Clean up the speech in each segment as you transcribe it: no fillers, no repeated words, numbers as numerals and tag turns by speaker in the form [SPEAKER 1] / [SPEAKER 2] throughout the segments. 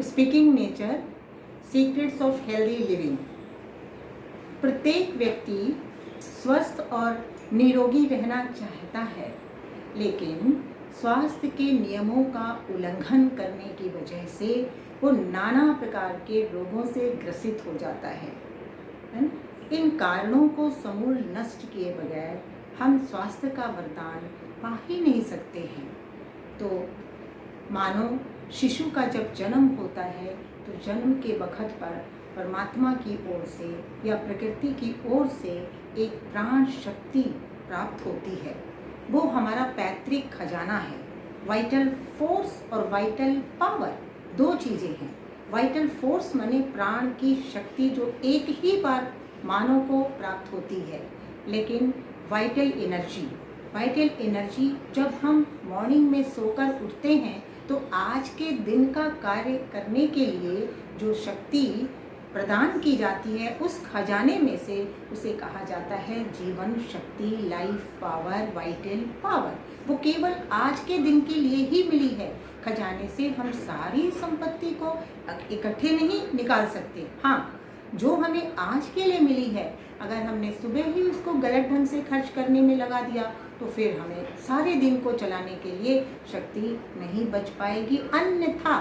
[SPEAKER 1] Speaking nature, secrets of healthy living. प्रत्येक व्यक्ति स्वस्थ और निरोगी रहना चाहता है, लेकिन स्वास्थ्य के नियमों का उल्लंघन करने की वजह से वो नाना प्रकार के रोगों से ग्रसित हो जाता है ना? इन कारणों को समूल नष्ट किए बगैर हम स्वास्थ्य का वरदान पा ही नहीं सकते हैं। तो मानो शिशु का जब जन्म होता है तो जन्म के वक्त पर परमात्मा की ओर से या प्रकृति की ओर से एक प्राण शक्ति प्राप्त होती है। वो हमारा पैतृक खजाना है। वाइटल फोर्स और वाइटल पावर दो चीज़ें हैं। वाइटल फोर्स माने प्राण की शक्ति जो एक ही बार मानव को प्राप्त होती है, लेकिन वाइटल एनर्जी जब हम मॉर्निंग में सोकर उठते हैं तो आज के दिन का कार्य करने के लिए जो शक्ति प्रदान की जाती है उस खजाने में से उसे कहा जाता है जीवन शक्ति, लाइफ पावर, वाइटल पावर। वो केवल आज के दिन के लिए ही मिली है। खजाने से हम सारी संपत्ति को इकट्ठे नहीं निकाल सकते। हाँ, जो हमें आज के लिए मिली है, अगर हमने सुबह ही उसको गलत ढंग से खर्च करने में लगा दिया तो फिर हमें सारे दिन को चलाने के लिए शक्ति नहीं बच पाएगी। अन्यथा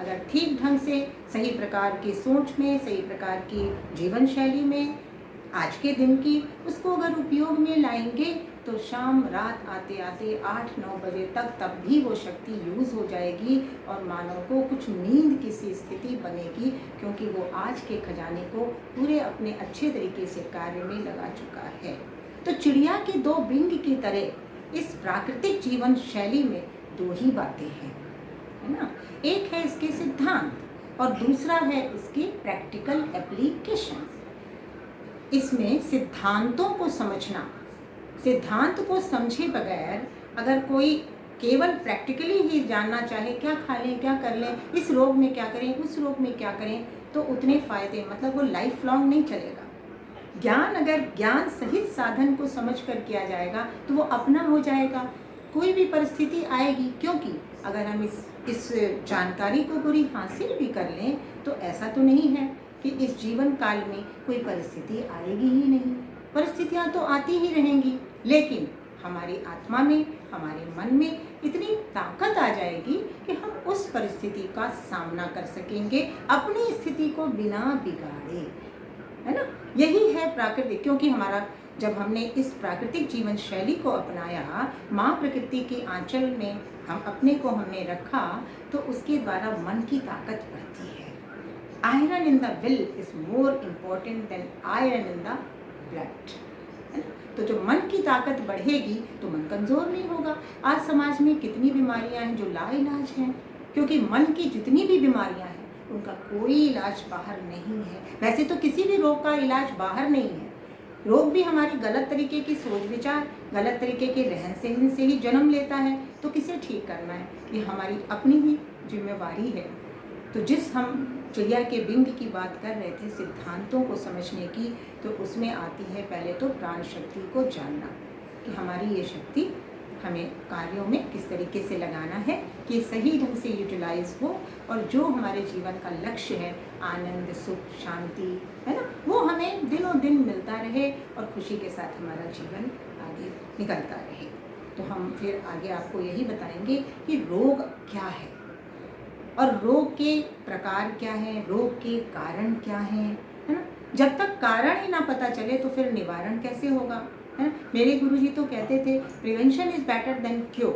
[SPEAKER 1] अगर ठीक ढंग से सही प्रकार की सोच में, सही प्रकार की जीवन शैली में आज के दिन की उसको अगर उपयोग में लाएंगे तो शाम रात आते आते 8-9 बजे तक तब भी वो शक्ति यूज़ हो जाएगी और मानव को कुछ नींद की सी स्थिति बनेगी, क्योंकि वो आज के खजाने को पूरे अपने अच्छे तरीके से कार्य में लगा चुका है। तो चिड़िया के दो बिंग की तरह इस प्राकृतिक जीवन शैली में दो ही बातें हैं, है ना। एक है इसके सिद्धांत और दूसरा है इसकी प्रैक्टिकल एप्लीकेशन। इसमें सिद्धांतों को समझना, सिद्धांत को समझे बगैर अगर कोई केवल प्रैक्टिकली ही जानना चाहे, क्या खा लें, क्या कर लें, इस रोग में क्या करें, उस रोग में क्या करें, तो उतने फायदे मतलब वो लाइफ लॉन्ग नहीं चलेगा। ज्ञान अगर ज्ञान सहित साधन को समझ कर किया जाएगा तो वो अपना हो जाएगा। कोई भी परिस्थिति आएगी, क्योंकि अगर हम इस जानकारी को पूरी हासिल भी कर लें तो ऐसा तो नहीं है कि इस जीवन काल में कोई परिस्थिति आएगी ही नहीं। परिस्थितियाँ तो आती ही रहेंगी, लेकिन हमारी आत्मा में, हमारे मन में इतनी ताकत आ जाएगी कि हम उस परिस्थिति का सामना कर सकेंगे अपनी स्थिति को बिना बिगाड़े, है ना। यही है प्राकृतिक, क्योंकि हमारा जब हमने इस प्राकृतिक जीवन शैली को अपनाया, माँ प्रकृति के आंचल में हम अपने को हमने रखा, तो उसके द्वारा मन की ताकत बढ़ती है। Iron in the will is more important then iron in the blood, है ना। तो जो मन की ताकत बढ़ेगी तो मन कमज़ोर नहीं होगा। आज समाज में कितनी बीमारियां हैं जो लाइलाज हैं, क्योंकि मन की जितनी भी बीमारियां हैं उनका कोई इलाज बाहर नहीं है। वैसे तो किसी भी रोग का इलाज बाहर नहीं है। रोग भी हमारी गलत तरीके की सोच विचार, गलत तरीके के रहन सहन से ही जन्म लेता है। तो किसे ठीक करना है, ये हमारी अपनी ही जिम्मेवारी है। तो जिस हम चिड़िया के बिंग की बात कर रहे थे, सिद्धांतों को समझने की, तो उसमें आती है पहले तो प्राण शक्ति को जानना कि हमारी ये शक्ति हमें कार्यों में किस तरीके से लगाना है कि सही ढंग से यूटिलाइज हो और जो हमारे जीवन का लक्ष्य है, आनंद, सुख, शांति, है ना, वो हमें दिनों दिन मिलता रहे और खुशी के साथ हमारा जीवन आगे निकलता रहे। तो हम फिर आगे आपको यही बताएंगे कि रोग क्या है और रोग के प्रकार क्या है, रोग के कारण क्या है ना। जब तक कारण ही ना पता चले तो फिर निवारण कैसे होगा, है ना। मेरे गुरुजी तो कहते थे prevention is better than cure,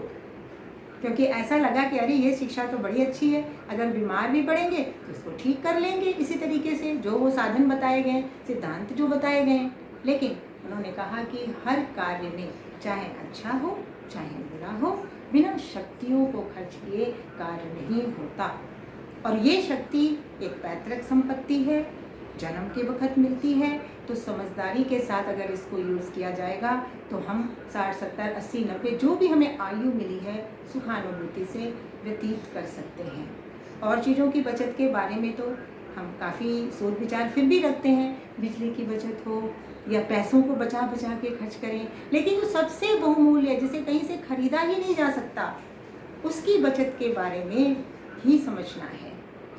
[SPEAKER 1] क्योंकि ऐसा लगा कि अरे ये शिक्षा तो बड़ी अच्छी है, अगर बीमार भी पड़ेंगे तो इसको ठीक कर लेंगे इसी तरीके से, जो वो साधन बताए गए, सिद्धांत जो बताए गए। लेकिन उन्होंने कहा कि हर कार्य में चाहे अच्छा हो चाहे बुरा हो, बिना शक्तियों को खर्च किए कार्य नहीं होता। और ये शक्ति एक पैतृक संपत्ति है, जन्म के वक्त मिलती है। तो समझदारी के साथ अगर इसको यूज़ किया जाएगा तो हम 60, 70, 80, 90 जो भी हमें आयु मिली है सुखानुभूति से व्यतीत कर सकते हैं। और चीज़ों की बचत के बारे में तो हम काफ़ी सोच विचार फिर भी रखते हैं, बिजली की बचत हो या पैसों को बचा बचा के खर्च करें, लेकिन जो सबसे बहुमूल्य है, जिसे कहीं से खरीदा ही नहीं जा सकता, उसकी बचत के बारे में ही समझना है।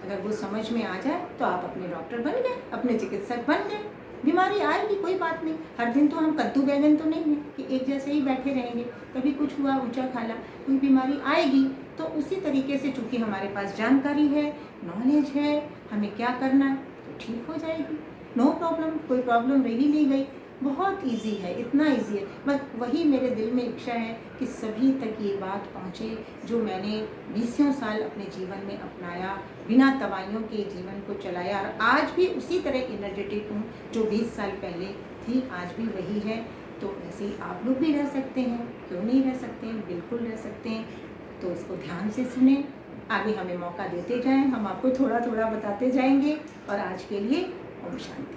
[SPEAKER 1] अगर वो समझ में आ जाए तो आप अपने डॉक्टर बन गए, अपने चिकित्सक बन गए। बीमारी आएगी, कोई बात नहीं। हर दिन तो हम कद्दू बैगन तो नहीं है कि एक जैसे ही बैठे रहेंगे। कभी कुछ हुआ, ऊंचा खाला, कोई बीमारी आएगी तो उसी तरीके से, चूँकि हमारे पास जानकारी है, नॉलेज है, हमें क्या करना है, तो ठीक हो जाएगी। नो प्रॉब्लम, कोई प्रॉब्लम रह ही नहीं गई। बहुत इजी है, इतना इजी है। बस वही मेरे दिल में इच्छा है कि सभी तक ये बात पहुँचे जो मैंने 20 साल अपने जीवन में अपनाया, बिना दवाइयों के जीवन को चलाया, और आज भी उसी तरह एनर्जेटिक हूँ जो 20 साल पहले थी, आज भी वही है। तो ऐसे ही आप लोग भी रह सकते हैं, क्यों नहीं रह सकते हैं, बिल्कुल रह सकते हैं। तो इसको ध्यान से सुने, आगे हमें मौका देते जाएं, हम आपको थोड़ा थोड़ा बताते जाएंगे। और आज के लिए ओम शांति।